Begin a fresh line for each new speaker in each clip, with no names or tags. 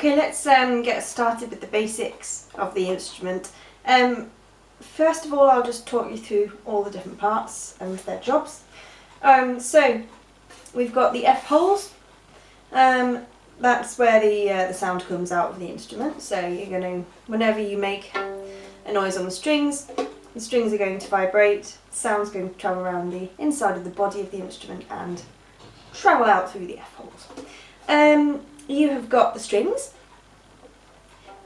Okay, let's get started with the basics of the instrument. First of all, I'll just talk you through all the different parts and their jobs. So we've got the F holes. That's where the sound comes out of the instrument. So you're going to, whenever you make a noise on the strings are going to vibrate. The sound's going to travel around the inside of the body of the instrument and travel out through the F holes. You have got the strings.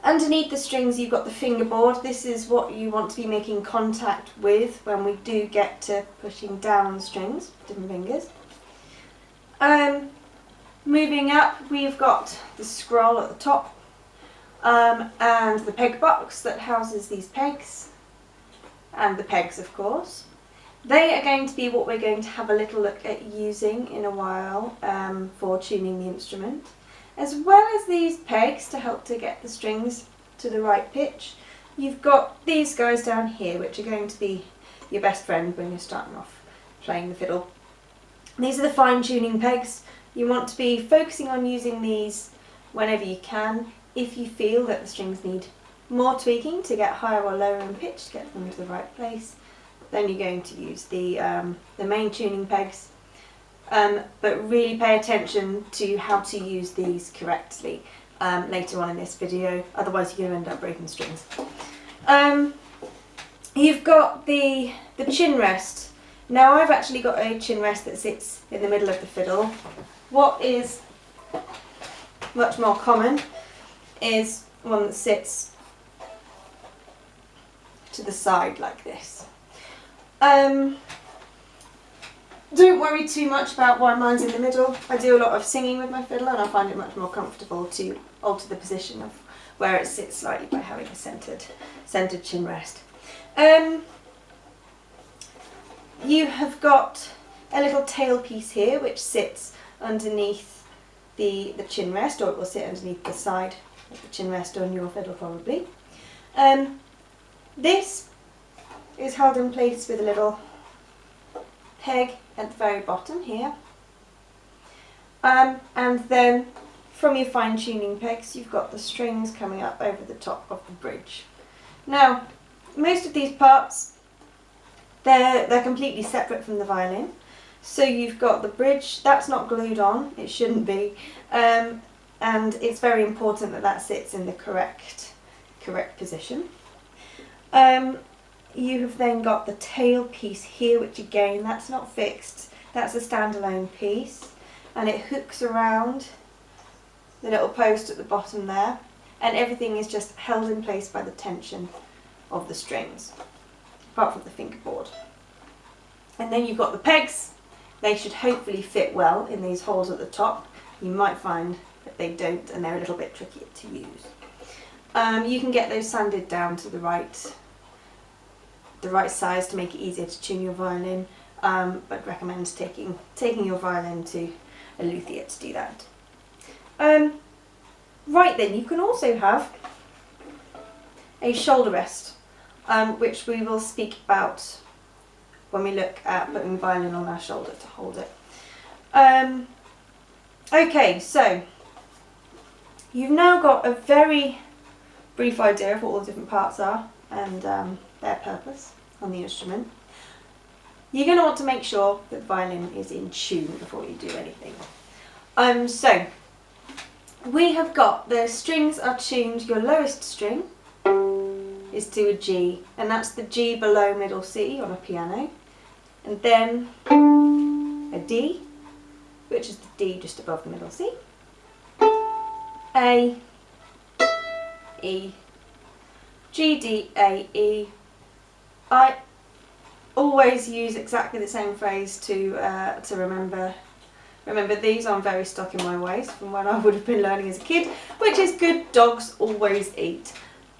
Underneath the strings you've got the fingerboard. This is what you want to be making contact with when we do get to pushing down the strings, different fingers. Moving up, we've got the scroll at the top and the peg box that houses these pegs, and the pegs of course. They are going to be what we're going to have a little look at using in a while for tuning the instrument, as well as these pegs to help to get the strings to the right pitch. You've got these guys down here which are going to be your best friend when you're starting off playing the fiddle. These are the fine tuning pegs. You want to be focusing on using these whenever you can. If you feel that the strings need more tweaking to get higher or lower in pitch, to get them to the right place, then you're going to use the main tuning pegs. But really pay attention to how to use these correctly later on in this video, otherwise you're going to end up breaking strings. You've got the chin rest. Now I've actually got a chin rest that sits in the middle of the fiddle. What is much more common is one that sits to the side like this. Don't worry too much about why mine's in the middle. I do a lot of singing with my fiddle and I find it much more comfortable to alter the position of where it sits slightly by having a centered chin rest. You have got a little tail piece here which sits underneath the chin rest, or it will sit underneath the side of the chin rest on your fiddle probably. This is held in place with a little peg at the very bottom here, and then from your fine tuning pegs you've got the strings coming up over the top of the bridge. Now most of these parts they're completely separate from the violin, so you've got the bridge that's not glued on, it shouldn't be, and it's very important that that sits in the correct position. You have then got the tail piece here, which again, that's not fixed, that's a standalone piece, and it hooks around the little post at the bottom there, and everything is just held in place by the tension of the strings, apart from the fingerboard. And then you've got the pegs. They should hopefully fit well in these holes at the top. You might find that they don't and they're a little bit trickier to use. You can get those sanded down to the right size to make it easier to tune your violin, but recommend taking your violin to a luthier to do that. Right then, you can also have a shoulder rest, which we will speak about when we look at putting the violin on our shoulder to hold it. Okay, so you've now got a very brief idea of what all the different parts are and their purpose on the instrument. You're going to want to make sure that the violin is in tune before you do anything. So we have got the strings are tuned. Your lowest string is to a G, and that's the G below middle C on a piano, and then a D, which is the D just above the middle C, A, E, G, D, A, E. I always use exactly the same phrase to remember these. I'm very stuck in my ways from when I would have been learning as a kid, which is good dogs always eat.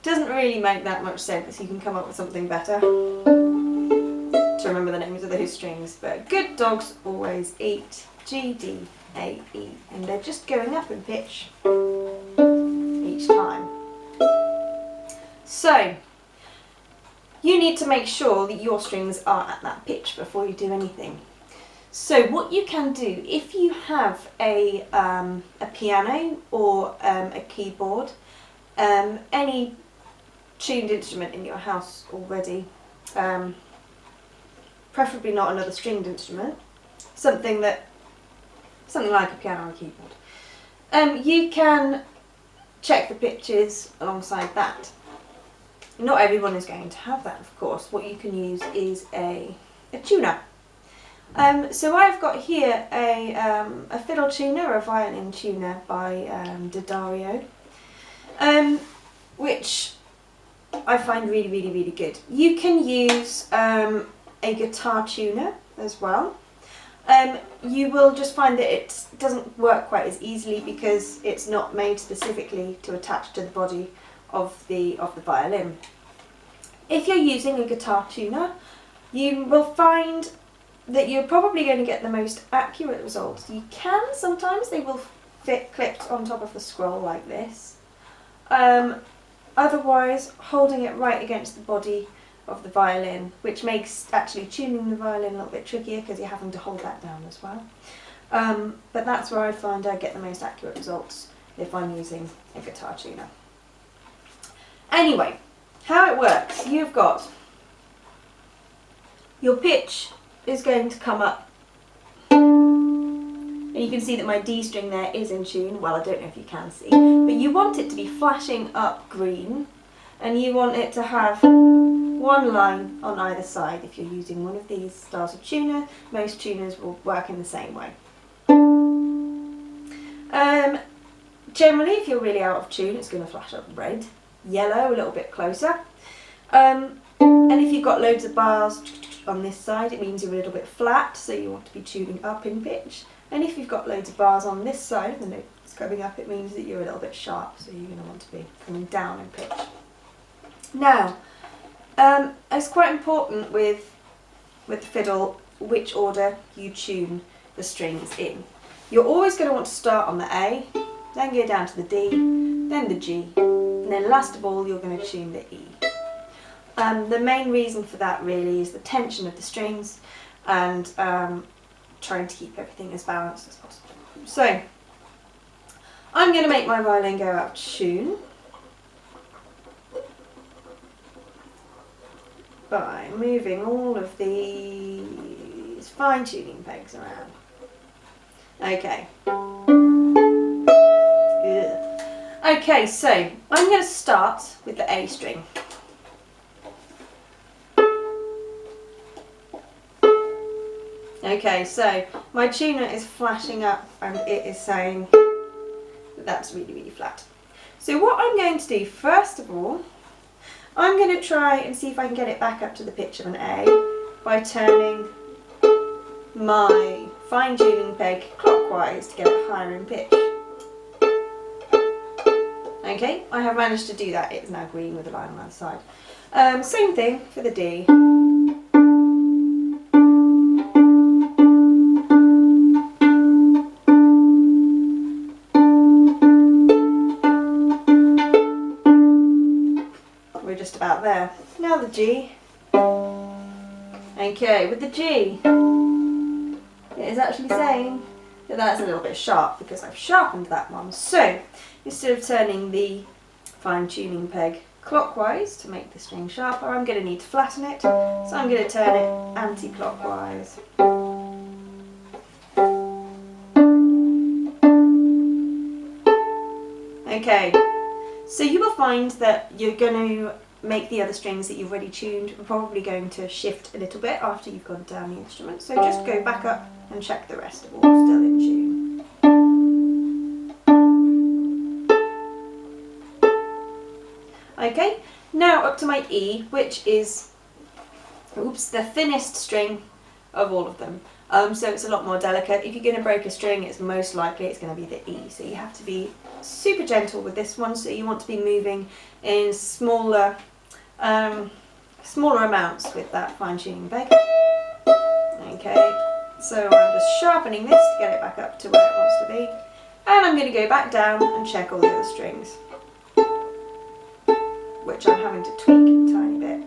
Doesn't really make that much sense. You can come up with something better to remember the names of those strings, but good dogs always eat. G, D, A, E, and they're just going up in pitch each time. So you need to make sure that your strings are at that pitch before you do anything. So what you can do, if you have a piano or a keyboard, any tuned instrument in your house already, preferably not another stringed instrument, something like a piano or a keyboard, you can check the pitches alongside that. Not everyone is going to have that, of course. What you can use is a tuner. So I've got here a fiddle tuner, a violin tuner by D'Addario, which I find really, really, really good. You can use a guitar tuner as well. You will just find that it doesn't work quite as easily because it's not made specifically to attach to the body of the violin. If you're using a guitar tuner, you will find that you're probably going to get the most accurate results. You can, sometimes they will fit clipped on top of the scroll like this. Otherwise, holding it right against the body of the violin, which makes actually tuning the violin a little bit trickier because you're having to hold that down as well. But that's where I find I get the most accurate results if I'm using a guitar tuner. Anyway, how it works, you've got your pitch is going to come up, and you can see that my D string there is in tune. Well, I don't know if you can see, but you want it to be flashing up green, and you want it to have one line on either side. If you're using one of these styles of tuner, most tuners will work in the same way. Generally, if you're really out of tune, it's going to flash up red, yellow, a little bit closer. And if you've got loads of bars on this side, it means you're a little bit flat, so you want to be tuning up in pitch. And if you've got loads of bars on this side of the note that's coming up, it means that you're a little bit sharp, so you're going to want to be coming down in pitch. Now, it's quite important with the fiddle which order you tune the strings in. You're always going to want to start on the A, then go down to the D, then the G, and then last of all you're going to tune the E. The main reason for that really is the tension of the strings and trying to keep everything as balanced as possible. So, I'm going to make my violin go out of tune by moving all of these fine-tuning pegs around. Okay. Okay, so I'm going to start with the A string. Okay, so my tuner is flashing up and it is saying that that's really, really flat. So what I'm going to do, first of all, I'm going to try and see if I can get it back up to the pitch of an A by turning my fine tuning peg clockwise to get it higher in pitch. Okay, I have managed to do that. It's now green with a line on either side. Same thing for the D. We're just about there. Now the G. Okay, with the G, it is actually saying that that's a little bit sharp because I've sharpened that one. So, instead of turning the fine tuning peg clockwise to make the string sharper, I'm going to need to flatten it. So I'm going to turn it anti-clockwise. Okay, so you will find that you're going to make the other strings that you've already tuned are probably going to shift a little bit after you've gone down the instrument. So just go back up and check the rest are all still in tune. Okay, now up to my E, which is the thinnest string of all of them. So it's a lot more delicate. If you're going to break a string, it's most likely it's going to be the E. So you have to be super gentle with this one. So you want to be moving in smaller amounts with that fine tuning peg. Okay, so I'm just sharpening this to get it back up to where it wants to be. And I'm going to go back down and check all the other strings, which I'm having to tweak a tiny bit.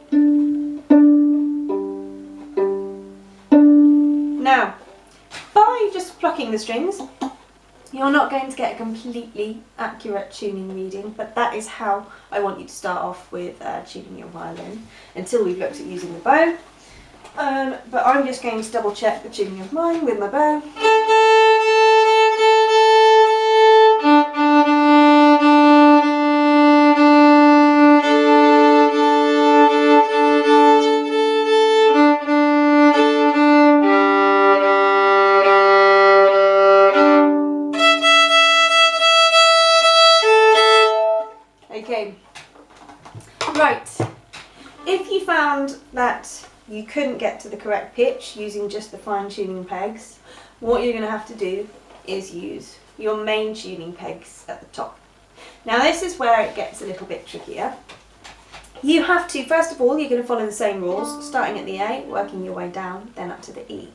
Now, plucking the strings, you're not going to get a completely accurate tuning reading, but that is how I want you to start off with tuning your violin until we've looked at using the bow. But I'm just going to double check the tuning of mine with my bow. Okay, right, if you found that you couldn't get to the correct pitch using just the fine tuning pegs, what you're going to have to do is use your main tuning pegs at the top. Now this is where it gets a little bit trickier. You have to, first of all, you're going to follow the same rules, starting at the A, working your way down, then up to the E.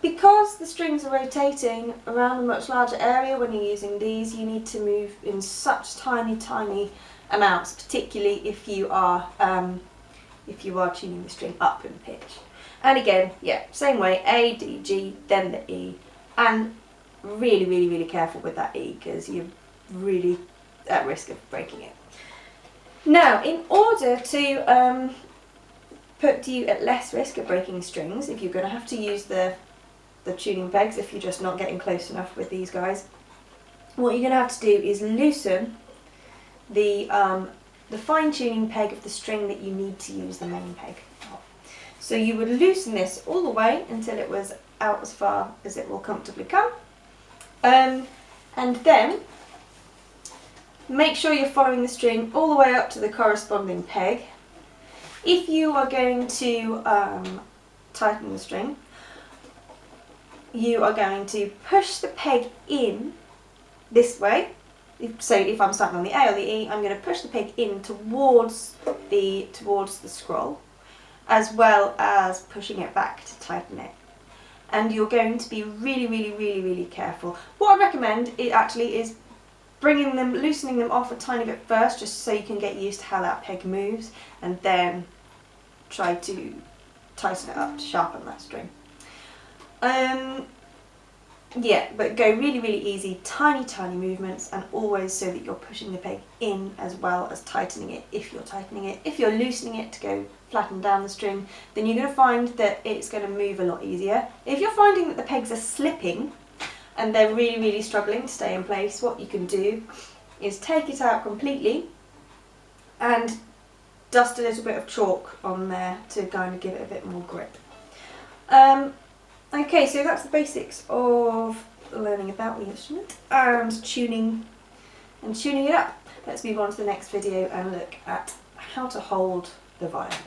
Because the strings are rotating around a much larger area when you're using these, you need to move in such tiny amounts, particularly if you are tuning the string up in pitch. And again, yeah, same way, A, D, G, then the E, and really careful with that E because you're really at risk of breaking it. Now, in order to put you at less risk of breaking strings, if you're going to have to use the tuning pegs, if you're just not getting close enough with these guys, what you're going to have to do is loosen the fine tuning peg of the string that you need to use the main peg of. So you would loosen this all the way until it was out as far as it will comfortably come, and then make sure you're following the string all the way up to the corresponding peg. If you are going to tighten the string, you are going to push the peg in this way. So if I'm starting on the A or the E, I'm going to push the peg in towards the scroll, as well as pushing it back to tighten it. And you're going to be really careful. What I recommend is loosening them off a tiny bit first, just so you can get used to how that peg moves, and then try to tighten it up to sharpen that string. Yeah, but go really easy, tiny movements, and always so that you're pushing the peg in as well as tightening it if you're tightening it. If you're loosening it to go flatten down the string, then you're going to find that it's going to move a lot easier. If you're finding that the pegs are slipping and they're really struggling to stay in place, what you can do is take it out completely and dust a little bit of chalk on there to kind of give it a bit more grip. Okay, so that's the basics of learning about the instrument and tuning it up. Let's move on to the next video and look at how to hold the violin.